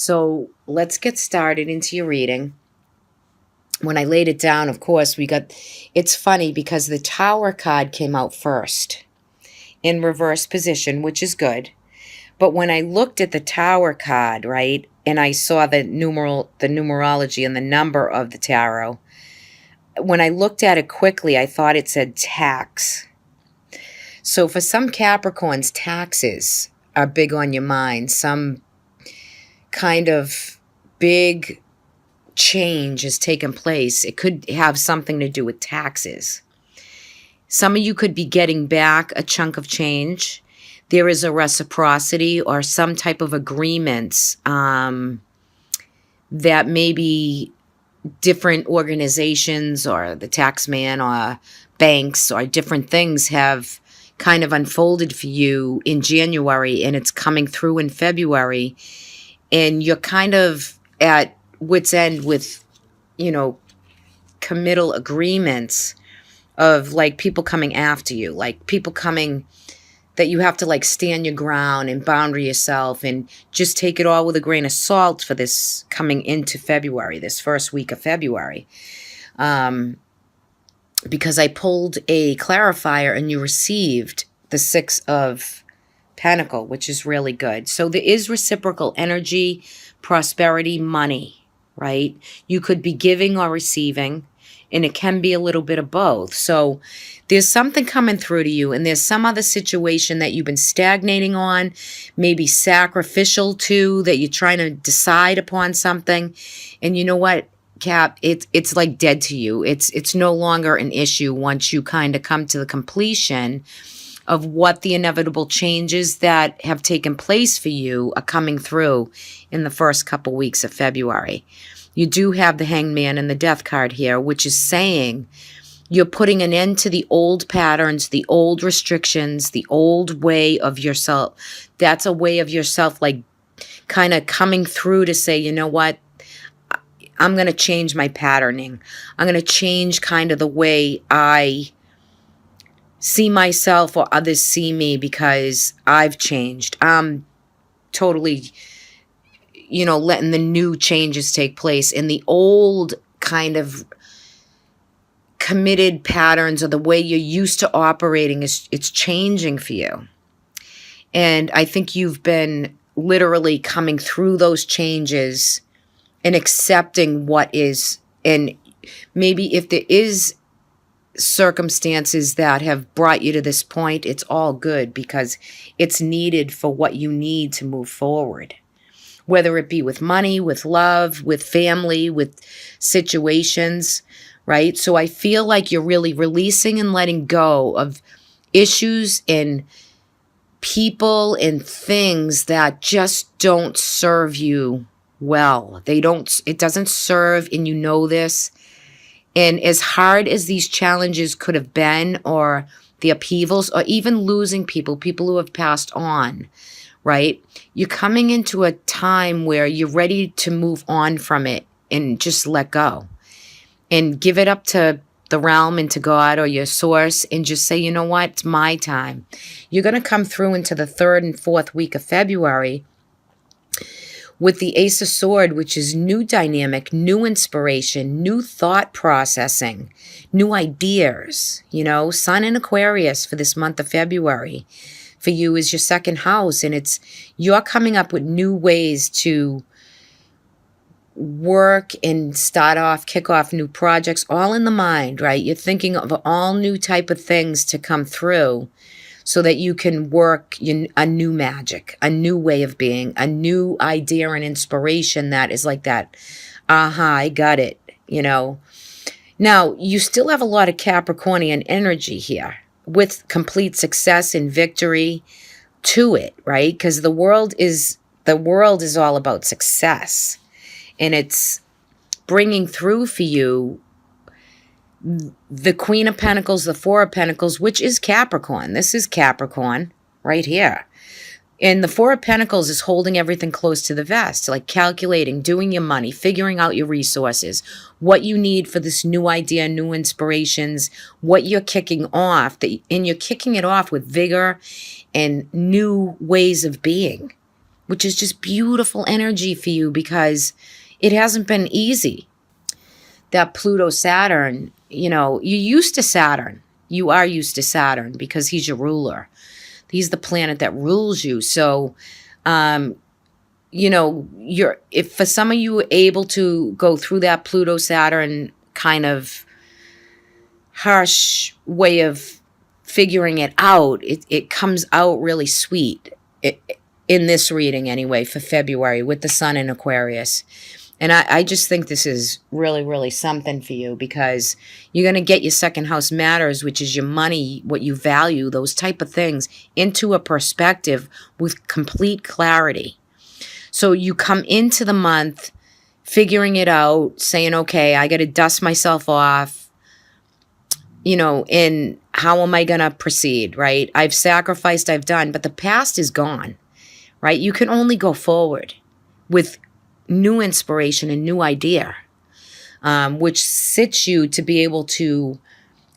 So let's get started into your reading. When I laid it down, of course, it's funny because the Tower card came out first in reverse position, which is good. But when I looked at the Tower card, right, and I saw the numerology and the number of the tarot, when I looked at it quickly, I thought it said tax. So for some Capricorns, taxes are big on your mind. Some kind of big change has taken place. It could have something to do with taxes. Some of you could be getting back a chunk of change. There is a reciprocity or some type of agreements that maybe different organizations or the tax man or banks or different things have kind of unfolded for you in January, and it's coming through in February, and you're kind of at wit's end with, committal agreements of like people coming after you, like people coming that you have to like stand your ground and boundary yourself and just take it all with a grain of salt for this coming into February, this first week of February. Because I pulled a clarifier and you received the Six of Pentacle, which is really good. So there is reciprocal energy, prosperity, money, right? You could be giving or receiving, and it can be a little bit of both. So there's something coming through to you, and there's some other situation that you've been stagnating on, maybe sacrificial to, that you're trying to decide upon something. And you know what, Cap, it's like dead to you. It's no longer an issue once you kind of come to the completion of what the inevitable changes that have taken place for you are coming through in the first couple weeks of February. You do have the Hangman and the Death card here, which is saying you're putting an end to the old patterns, the old restrictions, the old way of yourself. That's a way of yourself like kind of coming through to say, you know what? I'm going to change my patterning. I'm going to change kind of the way I see myself or others see me because I've changed. I'm totally, letting the new changes take place. And the old kind of committed patterns or the way you're used to operating, it's changing for you. And I think you've been literally coming through those changes and accepting what is, and maybe if there is circumstances that have brought you to this point, it's all good because it's needed for what you need to move forward, whether it be with money, with love, with family, with situations, right? So I feel like you're really releasing and letting go of issues and people and things that just don't serve you well. It doesn't serve, and you know this. And as hard as these challenges could have been, or the upheavals, or even losing people who have passed on, right? You're coming into a time where you're ready to move on from it and just let go and give it up to the realm and to God or your source and just say, you know what? It's my time. You're going to come through into the 3rd and 4th week of February with the Ace of Swords, which is new dynamic, new inspiration, new thought processing, new ideas, Sun in Aquarius for this month of February. For you is your 2nd house, and you're coming up with new ways to work and kick off new projects, all in the mind, right? You're thinking of all new type of things to come through so that you can work a new magic, a new way of being, a new idea and inspiration that is like that, I got it, Now, you still have a lot of Capricornian energy here with complete success and victory to it, right? Because the world is all about success, and it's bringing through for you the Queen of Pentacles, the Four of Pentacles, which is Capricorn. This is Capricorn right here. And the Four of Pentacles is holding everything close to the vest, like calculating, doing your money, figuring out your resources, what you need for this new idea, new inspirations, what you're kicking off, and you're kicking it off with vigor and new ways of being. which is just beautiful energy for you because it hasn't been easy. That Pluto Saturn, you're used to Saturn. You are used to Saturn because he's your ruler. He's the planet that rules you. So, if for some of you were able to go through that Pluto Saturn kind of harsh way of figuring it out, it comes out really sweet in this reading anyway for February with the sun in Aquarius. And I just think this is really, really something for you because you're going to get your second house matters, which is your money, what you value, those type of things, into a perspective with complete clarity. So you come into the month figuring it out, saying, okay, I got to dust myself off, and how am I going to proceed, right? I've sacrificed, I've done, but the past is gone, right? You can only go forward with new inspiration and new idea, which sits you to be able to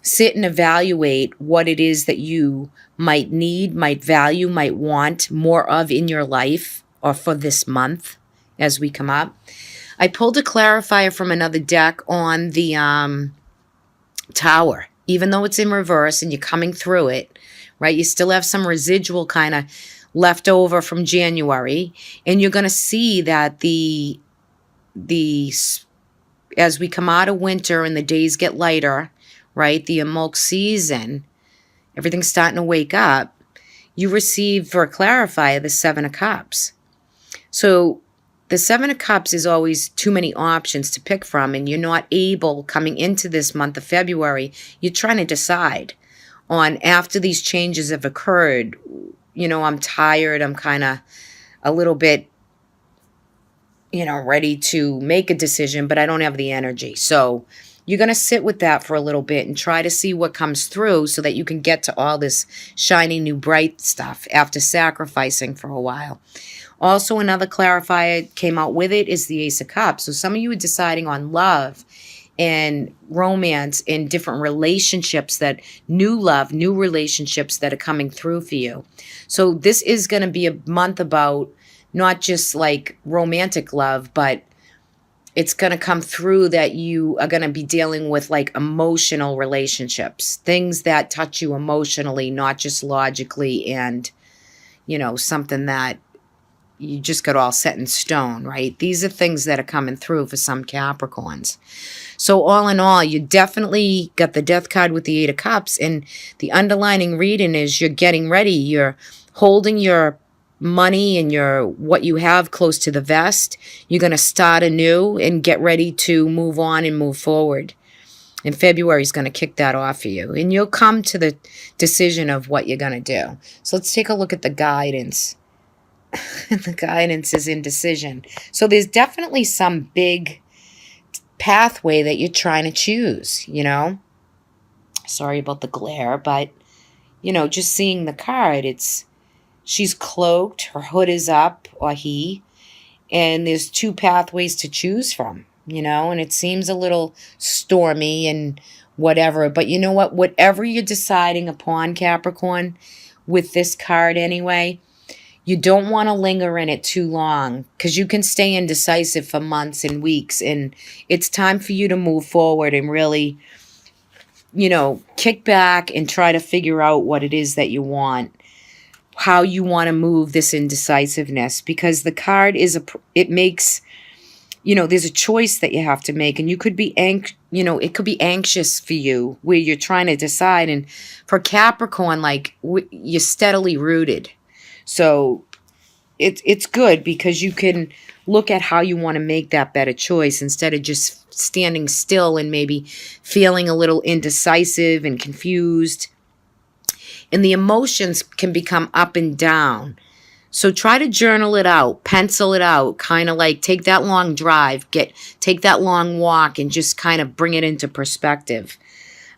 sit and evaluate what it is that you might need, might value, might want more of in your life or for this month as we come up. I pulled a clarifier from another deck on the Tower. Even though it's in reverse and you're coming through it, right? You still have some residual kind of left over from January, and you're going to see that the as we come out of winter and the days get lighter, right? The Amok season, everything's starting to wake up. You receive for a clarifier the Seven of Cups. So the Seven of Cups is always too many options to pick from, and you're not able, coming into this month of February, you're trying to decide on, after these changes have occurred, I'm tired, I'm kind of a little bit, ready to make a decision, but I don't have the energy. So you're going to sit with that for a little bit and try to see what comes through so that you can get to all this shiny new bright stuff after sacrificing for a while. Also, another clarifier came out with it is the Ace of Cups. So some of you are deciding on love and romance in different relationships, that new love, new relationships that are coming through for you. So this is going to be a month about not just like romantic love, but it's going to come through that you are going to be dealing with like emotional relationships, things that touch you emotionally, not just logically, and, something that you just got all set in stone, right? These are things that are coming through for some Capricorns. So all in all, you definitely got the Death card with the Eight of Cups, and the underlining reading is you're getting ready. You're holding your money and what you have close to the vest. You're going to start anew and get ready to move on and move forward. And February is going to kick that off for you. And you'll come to the decision of what you're going to do. So let's take a look at the guidance. The guidance is indecision. So there's definitely some big pathway that you're trying to choose, Sorry about the glare, but, just seeing the card, she's cloaked, her hood is up, or he, and there's two pathways to choose from, and it seems a little stormy and whatever. But you know what? Whatever you're deciding upon, Capricorn, with this card anyway, you don't want to linger in it too long because you can stay indecisive for months and weeks. And it's time for you to move forward and really, kick back and try to figure out what it is that you want, how you want to move this indecisiveness, because the card it makes, there's a choice that you have to make, and you could be it could be anxious for you where you're trying to decide. And for Capricorn, like you're steadily rooted. So it's good because you can look at how you want to make that better choice instead of just standing still and maybe feeling a little indecisive and confused. And the emotions can become up and down. So try to journal it out, pencil it out, kind of like take that long drive, take that long walk and just kind of bring it into perspective.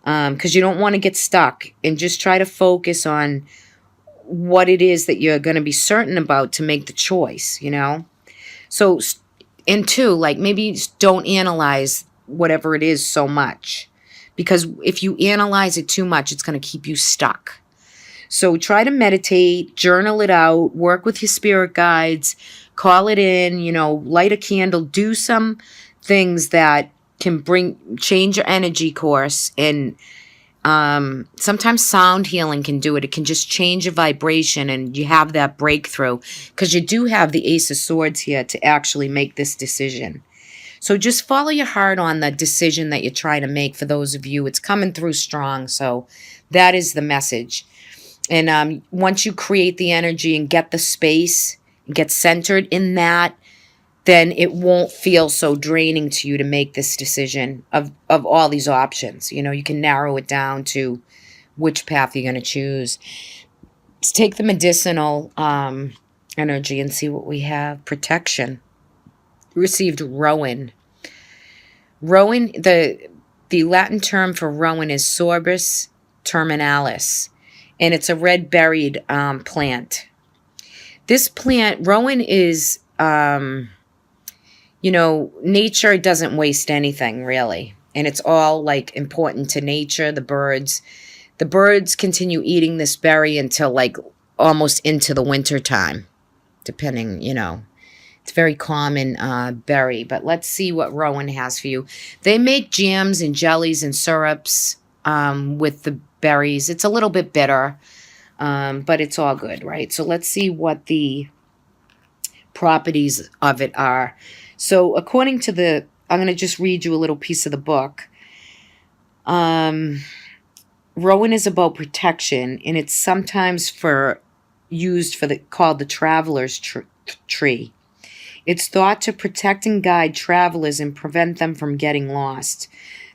Because you don't want to get stuck, and just try to focus on what it is that you're going to be certain about to make the choice, So, and two, like maybe don't analyze whatever it is so much, because if you analyze it too much, it's going to keep you stuck. So try to meditate, journal it out, work with your spirit guides, call it in, light a candle, do some things that can change your energy course. And sometimes sound healing can do it. It can just change your vibration and you have that breakthrough, because you do have the Ace of Swords here to actually make this decision. So just follow your heart on the decision that you're trying to make. For those of you, it's coming through strong. So that is the message. And once you create the energy and get the space and get centered in that, then it won't feel so draining to you to make this decision of all these options. You can narrow it down to which path you're going to choose. Let's take the medicinal energy and see what we have. Protection. Received Rowan. Rowan, the Latin term for rowan is Sorbus terminalis, and it's a red-berried plant. This plant, rowan, is, nature doesn't waste anything, really. And it's all, important to nature. The birds continue eating this berry until, almost into the winter time, depending, It's a very common berry. But let's see what rowan has for you. They make jams and jellies and syrups with the berries. It's a little bit bitter, but it's all good, right? So let's see what the properties of it are. So according to I'm going to just read you a little piece of the book. Rowan is about protection, and it's sometimes called the traveler's tree. It's thought to protect and guide travelers and prevent them from getting lost.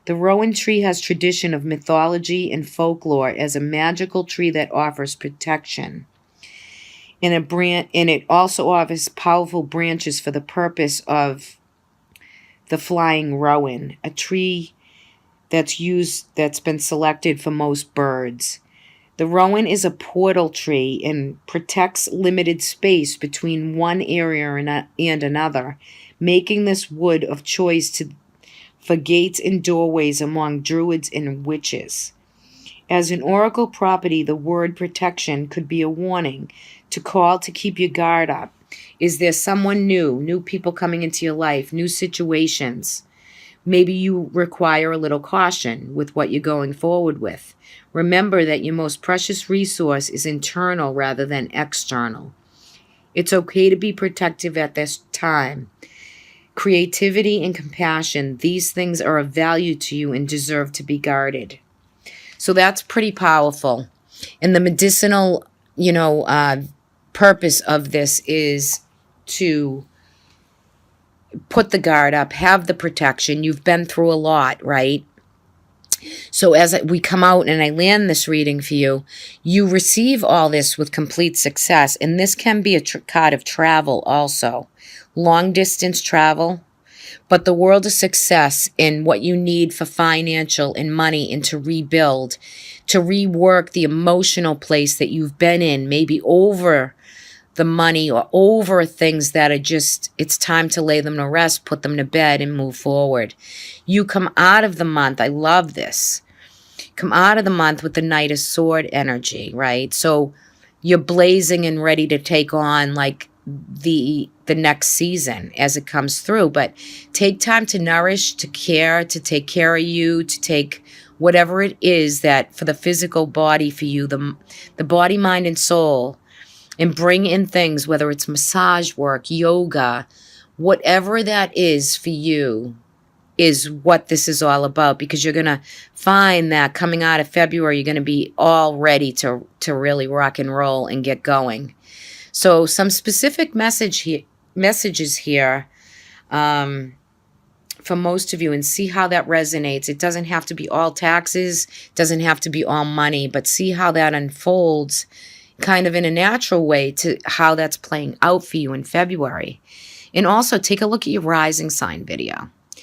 The rowan tree has tradition of mythology and folklore as a magical tree that offers protection. And it also offers powerful branches for the purpose of the flying rowan, a tree that's been selected for most birds. The rowan is a portal tree and protects limited space between one area and another, making this wood of choice for gates and doorways among druids and witches. As an oracle property, the word protection could be a warning to call to keep your guard up. Is there someone new people coming into your life, new situations? Maybe you require a little caution with what you're going forward with. Remember that your most precious resource is internal rather than external. It's okay to be protective at this time. Creativity and compassion, these things are of value to you and deserve to be guarded. So that's pretty powerful. And the medicinal, purpose of this is to put the guard up, have the protection. You've been through a lot, right? So as we come out and I land this reading for you, you receive all this with complete success. And this can be a card of travel also. Long distance travel. But the world of success and what you need for financial and money and to rebuild, to rework the emotional place that you've been in, maybe over the money or over things that are just, it's time to lay them to rest, put them to bed and move forward. You come out of the month, I love this, come out of the month with the Knight of Sword energy, right? So you're blazing and ready to take on the next season as it comes through. But take time to nourish, to care, to take care of you, to take whatever it is that for the physical body for you, the body, mind, and soul, and bring in things, whether it's massage work, yoga, whatever that is for you is what this is all about, because you're going to find that coming out of February, you're going to be all ready to really rock and roll and get going. So some specific messages here for most of you, and see how that resonates. It doesn't have to be all taxes, doesn't have to be all money, but see how that unfolds kind of in a natural way to how that's playing out for you in February. And also take a look at your rising sign video.